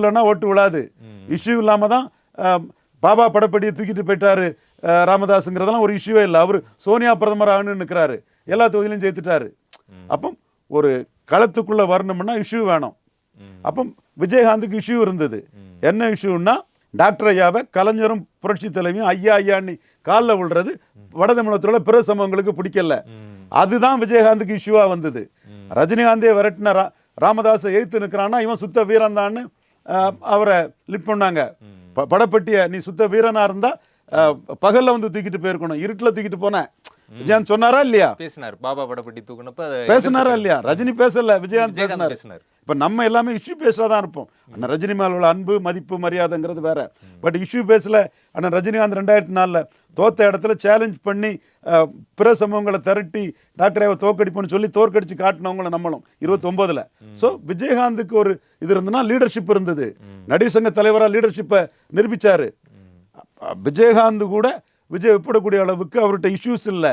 இல்லைன்னா ஓட்டு விழாது. இஷ்யூ இல்லாமல் தான் பாபா படப்படியை தூக்கிட்டு போயிட்டாரு ராமதாஸுங்கிறதெல்லாம் ஒரு இஷ்யூவே இல்லை. அவர் சோனியா பிரதமர் ஆகணும்னு நிற்கிறாரு, எல்லா தொகுதியிலும் ஜெயித்துட்டாரு. அப்போ ஒரு களத்துக்குள்ள வரணும்னா இஷ்யூ வேணும். அப்போ விஜயகாந்துக்கு இஷ்யூ இருந்தது. என்ன இஷ்யூன்னா டாக்டர் ஐயாவை கலைஞரும் புரட்சி தலைவியும் ஐயா ஐயான்னு காலில் விழுறது வட தமிழகத்தில் பிற சமூகங்களுக்கு பிடிக்கல. அதுதான் விஜயகாந்துக்கு இஷ்யூவா வந்தது. ரஜினிகாந்தே விரட்டின ராமதாஸை எய்த்து நிற்கிறான்னா இவன் சுத்த வீரன் தான்னு அவரை லிட் பண்ணாங்க. படப்பட்டிய நீ சுத்த வீரனா இருந்தா பகல்ல வந்து தூக்கிட்டு போயிருக்கணும், இருட்டில் தூக்கிட்டு போனேன் விஜயகாந்த் சொன்னாரா இல்லையா? பேசினார். பாபா படப்பட்டி தூக்குனப்ப பேசினாரா இல்லையா? ரஜினி பேசல, விஜயகாந்த் பேசினார். இப்போ நம்ம எல்லாமே இஷ்யூ பேசுறதா தான் இருப்போம். அண்ணன் ரஜினி மேல உள்ள அன்பு மதிப்பு மரியாதைங்கிறது வேற. பட் இஷ்யூ பேசல. அண்ணன் ரஜினிகாந்த் 2004 தோத்த இடத்துல சேலஞ்ச் பண்ணி பிற சமூகங்களை திரட்டி டாக்டர் தோக்கடிப்புன்னு சொல்லி தோற்கடிச்சு காட்டினவங்களை நம்மளும் 29. ஸோ விஜயகாந்துக்கு ஒரு இது இருந்ததுன்னா லீடர்ஷிப் இருந்தது. நடிகர் சங்க தலைவராக லீடர்ஷிப்பை நிரூபிச்சாரு. விஜயகாந்த் கூட விஜய் ஒப்பிடக்கூடிய அளவுக்கு அவர்கிட்ட இஷ்யூஸ் இல்லை.